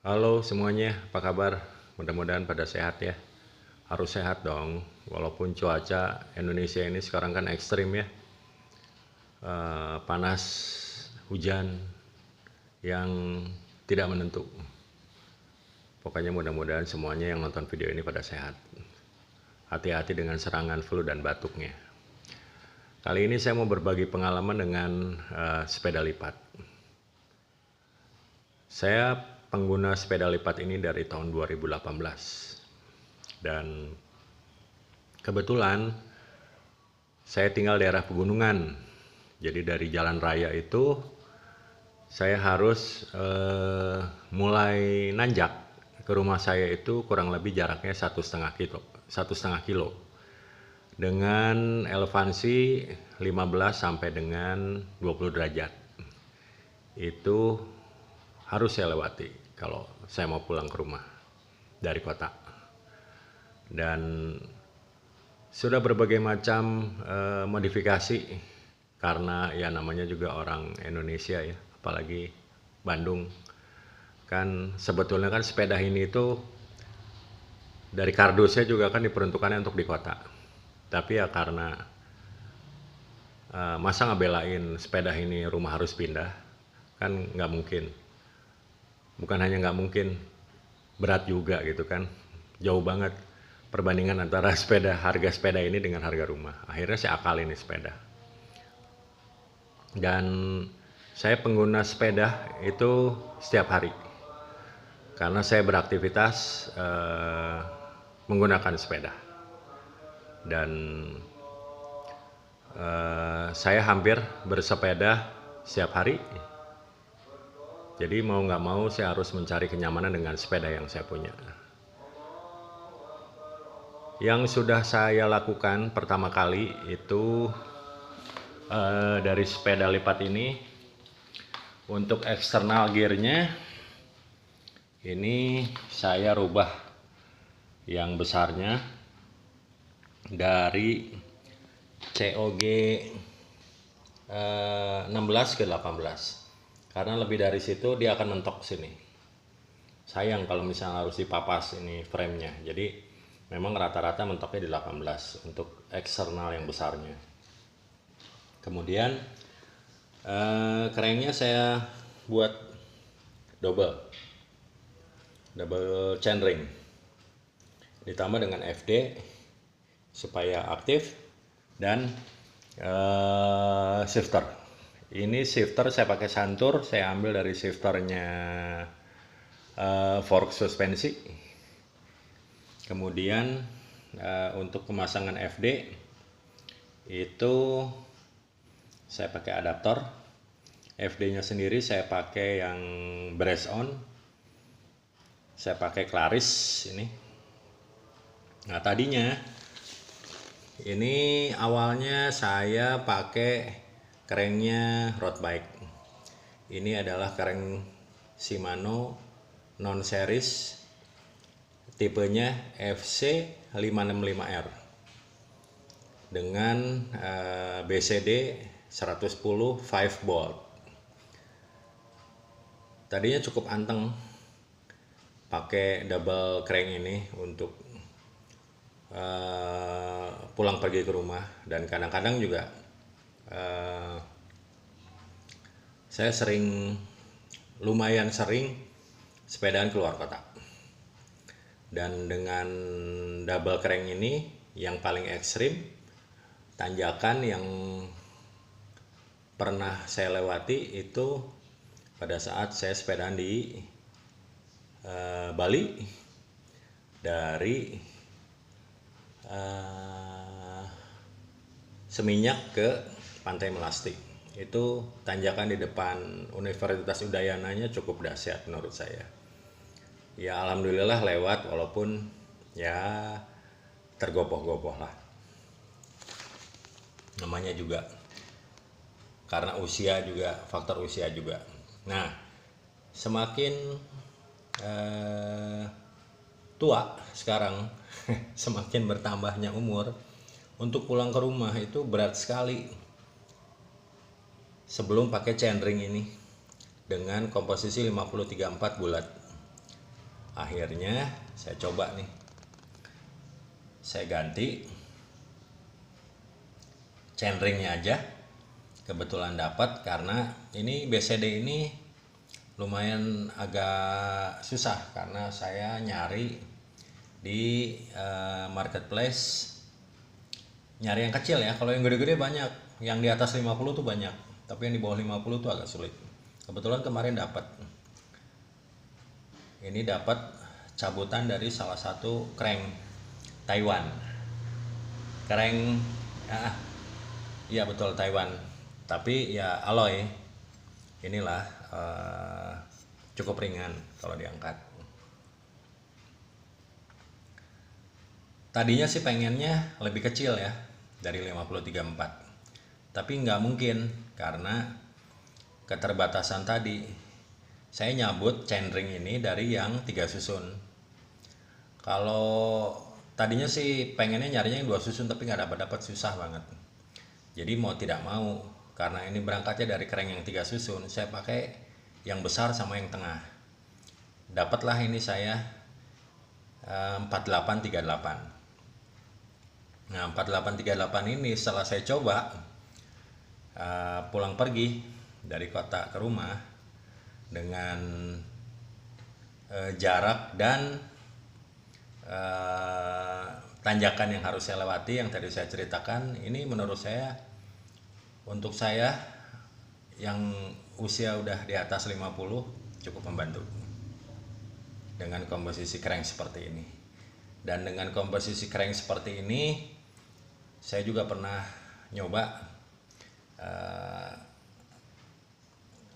Halo semuanya, apa kabar? Mudah-mudahan pada sehat ya. Harus sehat dong, walaupun cuaca Indonesia ini sekarang kan ekstrim ya. Panas, hujan yang tidak menentu. Pokoknya mudah-mudahan semuanya yang nonton video ini pada sehat. Hati-hati dengan serangan flu dan batuknya. Kali ini saya mau berbagi pengalaman dengan sepeda lipat. Saya pengguna sepeda lipat ini dari tahun 2018. Dan kebetulan saya tinggal daerah pegunungan. Jadi dari jalan raya itu saya harus mulai nanjak ke rumah saya itu kurang lebih jaraknya 1,5 kilo dengan elevasi 15 sampai dengan 20 derajat. Itu harus saya lewati kalau saya mau pulang ke rumah dari kota. Dan sudah berbagai macam modifikasi karena ya namanya juga orang Indonesia ya, apalagi Bandung. Kan sebetulnya kan sepeda ini itu dari kardusnya juga kan diperuntukannya untuk di kota. Tapi ya karena masa ngebelain sepeda ini rumah harus pindah, kan nggak mungkin. Bukan hanya nggak mungkin, berat juga gitu kan. Jauh banget perbandingan antara harga sepeda ini dengan harga rumah. Akhirnya saya akalin nih sepeda. Dan saya pengguna sepeda itu setiap hari. Karena saya beraktivitas menggunakan sepeda. Dan saya hampir bersepeda setiap hari. Jadi mau nggak mau saya harus mencari kenyamanan dengan sepeda yang saya punya. Yang sudah saya lakukan pertama kali itu dari sepeda lipat ini, untuk eksternal gearnya ini saya rubah yang besarnya dari COG 16 ke 18, karena lebih dari situ dia akan mentok sini. Sayang kalau misalnya harus dipapas ini framenya. Jadi memang rata-rata mentoknya di 18 untuk eksternal yang besarnya. Kemudian cranknya saya buat double chainring ditambah dengan FD supaya aktif, dan shifter. Ini shifter saya pakai Santur, saya ambil dari shifternya fork suspensi. Kemudian untuk pemasangan FD itu saya pakai adaptor. FD-nya sendiri saya pakai yang brace on. Saya pakai Claris ini. Nah, tadinya ini awalnya saya pakai cranknya road bike. Ini adalah crank Shimano non series, tipenya FC565R dengan BCD 110 5 volt. Tadinya cukup anteng pakai double crank ini untuk pulang pergi ke rumah, dan kadang-kadang juga saya lumayan sering sepedaan keluar kota. Dan dengan double crank ini yang paling ekstrim, tanjakan yang pernah saya lewati itu pada saat saya sepedaan di Bali dari Seminyak ke Pantai Melasti. Itu tanjakan di depan Universitas Udayananya cukup dahsyat menurut saya. Ya alhamdulillah lewat, walaupun ya tergopoh-gopoh lah. Namanya juga karena usia juga, faktor usia juga. Nah, semakin tua sekarang semakin bertambahnya umur, untuk pulang ke rumah itu berat sekali. Sebelum pakai chainring ini dengan komposisi 50-34 bulat. Akhirnya saya coba nih, saya ganti chainringnya aja. Kebetulan dapat, karena ini BCD ini lumayan agak susah karena saya nyari di marketplace, nyari yang kecil ya. Kalau yang gede-gede banyak, yang di atas 50 tuh banyak, tapi yang di bawah 50 tuh agak sulit. Kebetulan kemarin dapat. Ini dapat cabutan dari salah satu crank Taiwan. Crank iya betul, Taiwan. Tapi ya alloy. Inilah cukup ringan kalau diangkat. Tadinya sih pengennya lebih kecil ya, dari 53.4. Tapi nggak mungkin karena keterbatasan tadi. Saya nyabut chainring ini dari yang 3 susun. Kalau tadinya sih pengennya nyarinya yang 2 susun, tapi nggak dapat susah banget. Jadi mau tidak mau, karena ini berangkatnya dari crank yang 3 susun, saya pakai yang besar sama yang tengah. Dapatlah ini saya 4838. Nah 4838 ini setelah saya coba pulang pergi dari kota ke rumah dengan jarak dan tanjakan yang harus saya lewati yang tadi saya ceritakan, ini menurut saya, untuk saya yang usia udah di atas 50, cukup membantu dengan komposisi crank seperti ini. Dan dengan komposisi crank seperti ini, saya juga pernah nyoba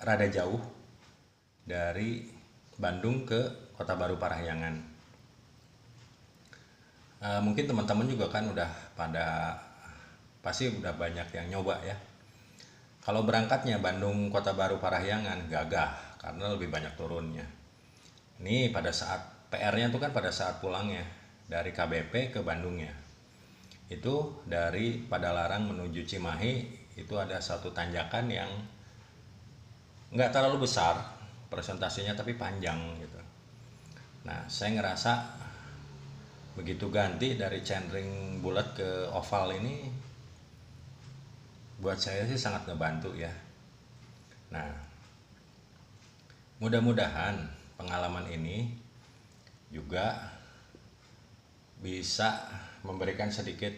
rada jauh dari Bandung ke Kota Baru Parahyangan. Mungkin teman-teman juga kan udah pasti udah banyak yang nyoba ya. Kalau berangkatnya Bandung Kota Baru Parahyangan gagah karena lebih banyak turunnya. Ini pada saat PR-nya tuh kan pada saat pulangnya dari KBP ke Bandungnya. Itu dari Padalarang menuju Cimahi itu ada satu tanjakan yang nggak terlalu besar presentasinya, tapi panjang gitu. Nah saya ngerasa begitu ganti dari chainring bulat ke oval ini, buat saya sih sangat ngebantu ya. Nah mudah-mudahan pengalaman ini juga bisa memberikan sedikit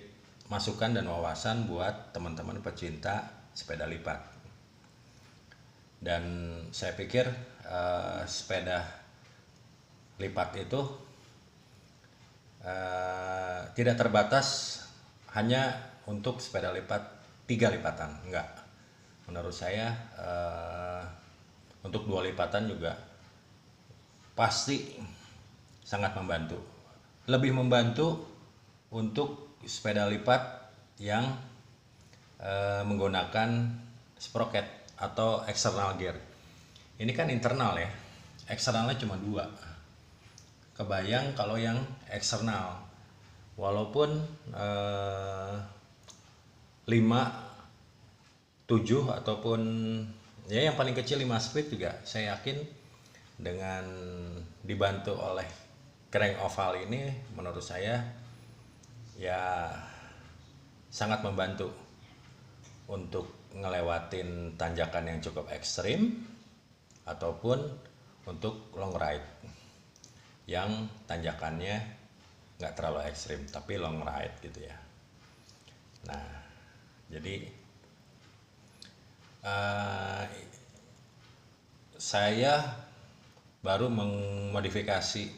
masukan dan wawasan buat teman-teman pecinta sepeda lipat. Dan saya pikir sepeda lipat itu tidak terbatas hanya untuk sepeda lipat 3 lipatan, enggak. Menurut saya untuk 2 lipatan juga pasti sangat membantu. Lebih membantu untuk sepeda lipat yang menggunakan sprocket atau external gear. Ini kan internal ya, eksternalnya cuma 2. Kebayang kalau yang eksternal, walaupun 5, 7 ataupun ya yang paling kecil 5 speed juga, saya yakin dengan dibantu oleh crank oval ini, menurut saya ya sangat membantu untuk ngelewatin tanjakan yang cukup ekstrim ataupun untuk long ride yang tanjakannya nggak terlalu ekstrim tapi long ride gitu ya. Nah jadi saya baru memodifikasi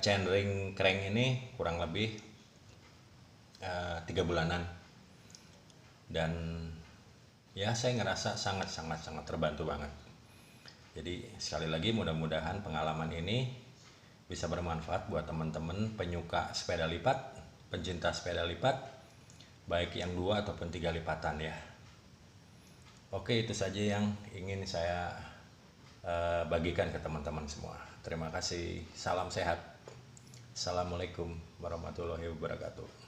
chainring crank ini kurang lebih 3 bulanan, dan ya saya ngerasa sangat terbantu banget. Jadi sekali lagi mudah-mudahan pengalaman ini bisa bermanfaat buat teman-teman penyuka sepeda lipat, pencinta sepeda lipat, baik yang 2 ataupun 3 lipatan ya. Oke, itu saja yang ingin saya bagikan ke teman-teman semua. Terima kasih, salam sehat. Assalamualaikum warahmatullahi wabarakatuh.